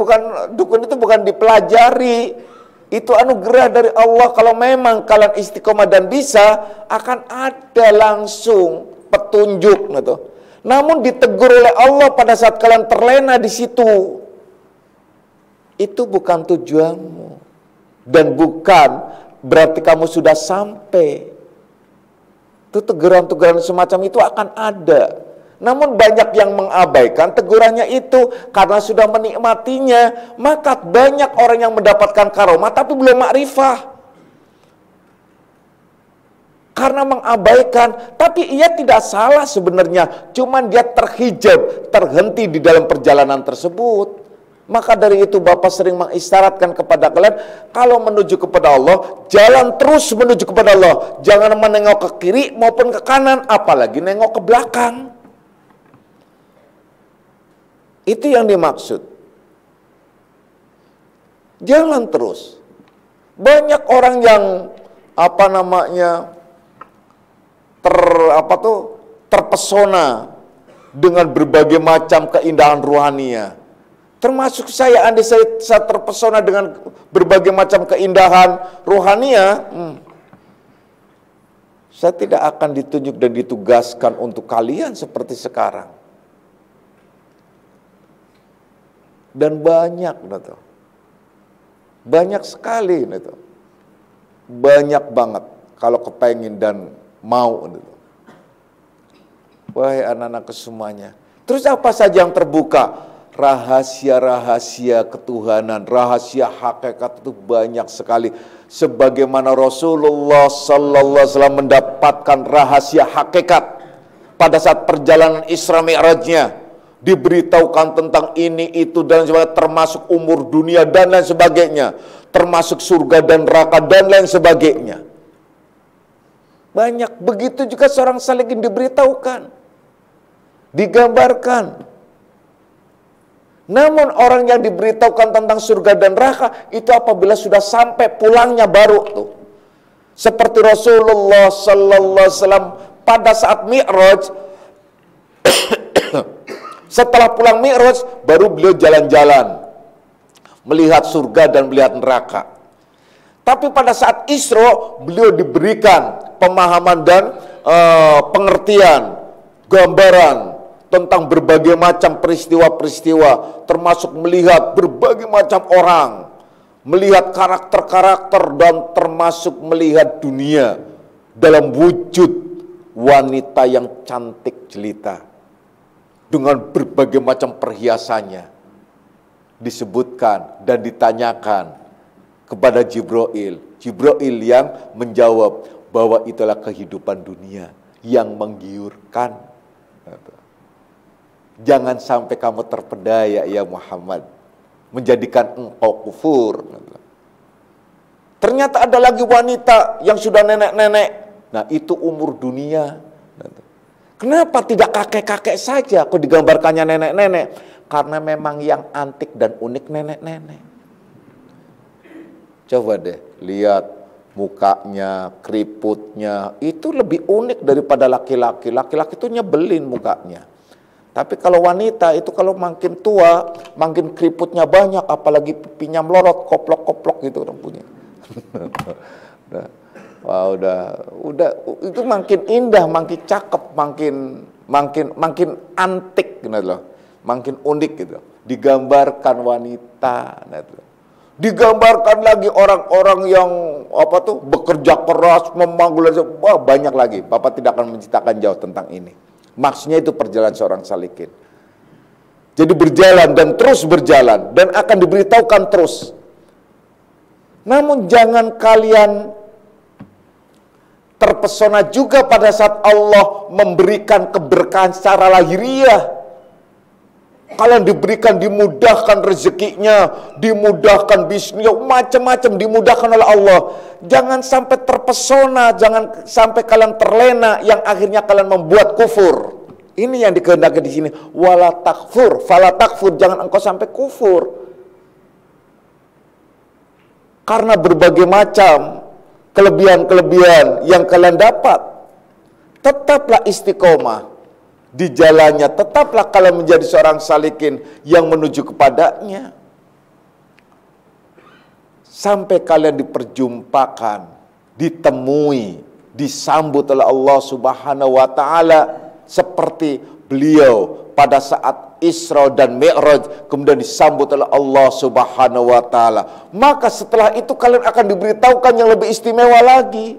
Speaker 1: dukun itu bukan dipelajari. Itu anugerah dari Allah. Kalau memang kalian istiqomah dan bisa, akan ada langsung petunjuk gitu. Namun ditegur oleh Allah pada saat kalian terlena di situ. Itu bukan tujuanmu. Dan bukan berarti kamu sudah sampai. Itu teguran-teguran semacam itu akan ada. Namun banyak yang mengabaikan tegurannya itu karena sudah menikmatinya. Maka banyak orang yang mendapatkan karomah tapi belum makrifah. Karena mengabaikan, tapi ia tidak salah sebenarnya. Cuman dia terhijab, terhenti di dalam perjalanan tersebut. Maka dari itu Bapak sering mengisyaratkan kepada kalian, kalau menuju kepada Allah, jalan terus menuju kepada Allah. Jangan menengok ke kiri maupun ke kanan, apalagi nengok ke belakang. Itu yang dimaksud. Jalan terus. Banyak orang yang terpesona dengan berbagai macam keindahan rohania. Termasuk saya, andai saya terpesona dengan berbagai macam keindahan rohania, saya tidak akan ditunjuk dan ditugaskan untuk kalian seperti sekarang. Dan banyak, banyak sekali, banyak banget kalau kepengin dan mau. Wahai anak-anak semuanya, terus apa saja yang terbuka? rahasia-rahasia ketuhanan, rahasia hakikat itu banyak sekali. Sebagaimana Rasulullah sallallahu alaihi wasallam mendapatkan rahasia hakikat pada saat perjalanan Isra Mi'rajnya, diberitahukan tentang ini, itu, dan sebagainya, termasuk umur dunia dan lain sebagainya, termasuk surga dan neraka dan lain sebagainya. Banyak. Begitu juga seorang salikin diberitahukan, digambarkan. Namun orang yang diberitahukan tentang surga dan neraka itu apabila sudah sampai pulangnya baru tuh. Seperti Rasulullah sallallahu alaihi wasallam pada saat Mi'raj, setelah pulang Mi'raj baru beliau jalan-jalan melihat surga dan melihat neraka. Tapi pada saat Isra beliau diberikan pemahaman dan pengertian, gambaran tentang berbagai macam peristiwa-peristiwa, termasuk melihat berbagai macam orang, melihat karakter-karakter, dan termasuk melihat dunia dalam wujud wanita yang cantik jelita dengan berbagai macam perhiasannya. Disebutkan dan ditanyakan kepada Jibril. Jibril yang menjawab bahwa itulah kehidupan dunia yang menggiurkan. Jangan sampai kamu terpedaya ya Muhammad, menjadikan engkau kufur. Ternyata ada lagi wanita yang sudah nenek-nenek. Nah itu umur dunia. Kenapa tidak kakek-kakek saja kok digambarkannya nenek-nenek? Karena memang yang antik dan unik nenek-nenek. Coba deh lihat mukanya, keriputnya, itu lebih unik daripada laki-laki. Laki-laki itu nyebelin mukanya. Tapi kalau wanita itu kalau makin tua, makin keriputnya banyak, apalagi pipinya melorot, koplok-koplok gitu orang punya. Wah, udah itu makin indah, makin cakep, makin antik gitu loh. Makin unik gitu. Digambarkan wanita gitu. Digambarkan lagi orang-orang yang bekerja keras, memanggul, wah banyak lagi. Bapak tidak akan menceritakan jauh tentang ini. Maksudnya itu perjalanan seorang salikin. Jadi berjalan dan terus berjalan dan akan diberitahukan terus. Namun jangan kalian terpesona juga pada saat Allah memberikan keberkahan secara lahiriah. Kalian diberikan, dimudahkan rezekinya, dimudahkan bisnisnya, macam-macam dimudahkan oleh Allah. Jangan sampai terpesona, jangan sampai kalian terlena yang akhirnya kalian membuat kufur. Ini yang dikehendaki di sini. Wala takfur, fala takfur, jangan engkau sampai kufur. Karena berbagai macam kelebihan-kelebihan yang kalian dapat, tetaplah istiqomah di jalannya, tetaplah kalian menjadi seorang salikin yang menuju kepadanya. Sampai kalian diperjumpakan, ditemui, disambut oleh Allah Subhanahu wa Ta'ala seperti beliau pada saat Isra dan Mi'raj, kemudian disambut oleh Allah Subhanahu wa Ta'ala. Maka setelah itu kalian akan diberitahukan yang lebih istimewa lagi,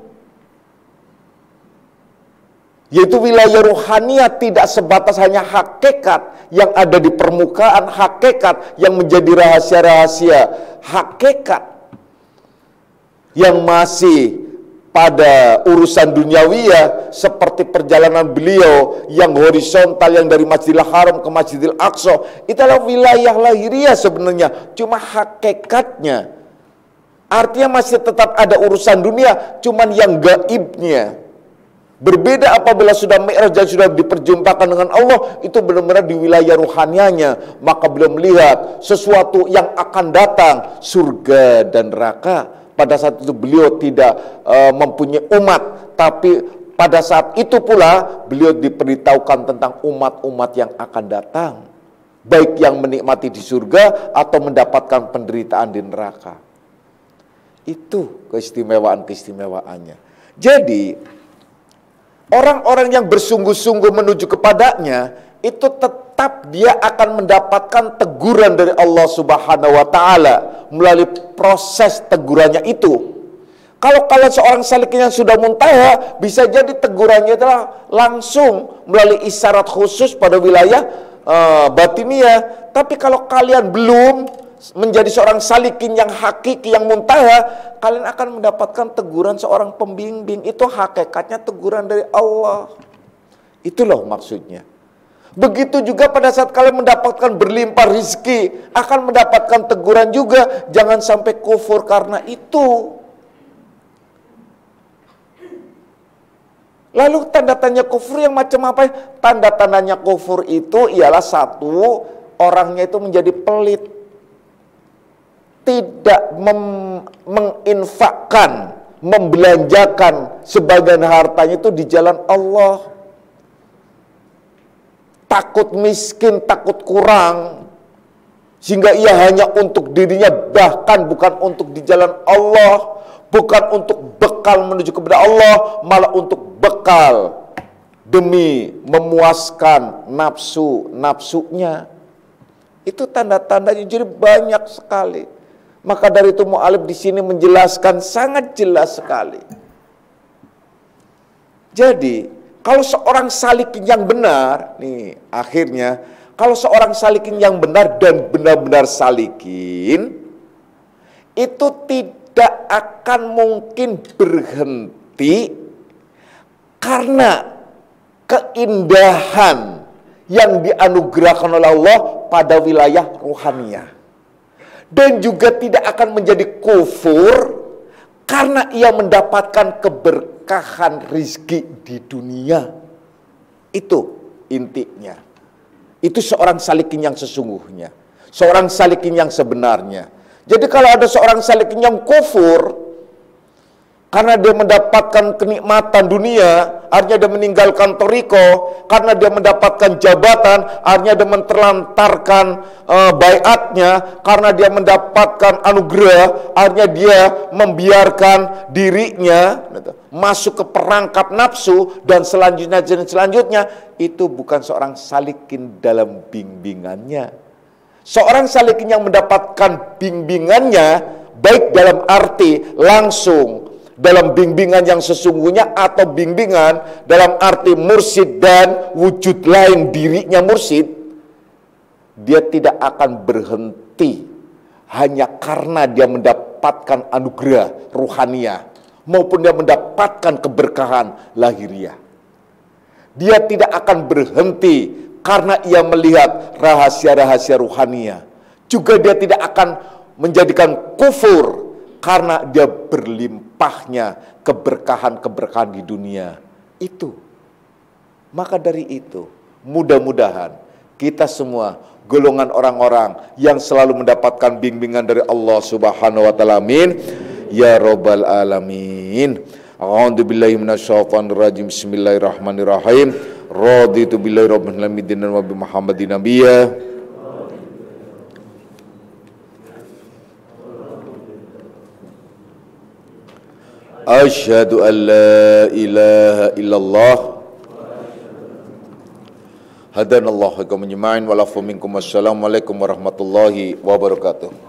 Speaker 1: yaitu wilayah ruhaniyah tidak sebatas hanya hakikat yang ada di permukaan, hakikat yang menjadi rahasia-rahasia, hakikat yang masih pada urusan duniawiyah seperti perjalanan beliau yang horizontal, yang dari Masjidil Haram ke Masjidil Aqsa. Itulah wilayah lahiriah sebenarnya, cuma hakikatnya. Artinya masih tetap ada urusan dunia, cuman yang gaibnya. Berbeda apabila sudah Mi'raj dan sudah diperjumpakan dengan Allah, itu benar-benar di wilayah ruhanianya. Maka beliau melihat sesuatu yang akan datang, surga dan neraka. Pada saat itu beliau tidak mempunyai umat, tapi pada saat itu pula beliau diberitahukan tentang umat-umat yang akan datang, baik yang menikmati di surga atau mendapatkan penderitaan di neraka. Itu keistimewaan-keistimewaannya. Jadi orang-orang yang bersungguh-sungguh menuju kepadanya, itu tetap dia akan mendapatkan teguran dari Allah Subhanahu wa Ta'ala melalui proses tegurannya itu. Kalau kalian seorang salikin yang sudah muntaha, bisa jadi tegurannya adalah langsung melalui isyarat khusus pada wilayah batiniah. Tapi kalau kalian belum menjadi seorang salikin yang hakiki, yang muntaha, kalian akan mendapatkan teguran seorang pembimbing. Itu hakikatnya teguran dari Allah. Itulah maksudnya. Begitu juga pada saat kalian mendapatkan berlimpah rizki, akan mendapatkan teguran juga. Jangan sampai kufur karena itu. Lalu tanda-tanda kufur yang macam apa? Tanda-tandanya kufur itu ialah satu, orangnya itu menjadi pelit. Tidak menginfakkan, membelanjakan sebagian hartanya itu di jalan Allah. Takut miskin, takut kurang. Sehingga ia hanya untuk dirinya, bahkan bukan untuk di jalan Allah. Bukan untuk bekal menuju kepada Allah, malah untuk bekal demi memuaskan nafsunya. Itu tanda-tandanya jadi banyak sekali. Maka dari itu mu'alif di sini menjelaskan sangat jelas sekali. Jadi, kalau seorang salikin yang benar, nih akhirnya, kalau seorang salikin yang benar dan benar-benar salikin, itu tidak akan mungkin berhenti karena keindahan yang dianugerahkan oleh Allah pada wilayah ruhaniyah. Dan juga tidak akan menjadi kufur karena ia mendapatkan keberkahan rizki di dunia. Itu intinya. Itu seorang salikin yang sesungguhnya. Seorang salikin yang sebenarnya. Jadi kalau ada seorang salikin yang kufur karena dia mendapatkan kenikmatan dunia, artinya dia meninggalkan toriko, karena dia mendapatkan jabatan, artinya dia menterlantarkan baiatnya, karena dia mendapatkan anugerah, artinya dia membiarkan dirinya masuk ke perangkap nafsu, dan selanjutnya, itu bukan seorang salikin dalam bimbingannya. Seorang salikin yang mendapatkan bimbingannya, baik dalam arti langsung, dalam bimbingan yang sesungguhnya, atau bimbingan dalam arti mursyid dan wujud lain dirinya mursyid, dia tidak akan berhenti hanya karena dia mendapatkan anugerah ruhaniyah maupun dia mendapatkan keberkahan lahiriah. Dia tidak akan berhenti karena ia melihat rahasia-rahasia ruhaniyah. Juga dia tidak akan menjadikan kufur karena dia berlimpahnya keberkahan-keberkahan di dunia. Itu. Maka dari itu, mudah-mudahan kita semua golongan orang-orang yang selalu mendapatkan bimbingan dari Allah Subhanahu wa taala. Amin. Ya Rabbal Alamin. A'udzubillahi minasyaitonir rajim. Bismillahirrahmanirrahim. Raditu billahi rabbil alamin wa bi Muhammadin nabiyya. Asyhadu an la ilaha illallah. Hadanallahu wa iyyakum ajma'in wa lafu minkum. Wassalamualaikum warahmatullahi wabarakatuh.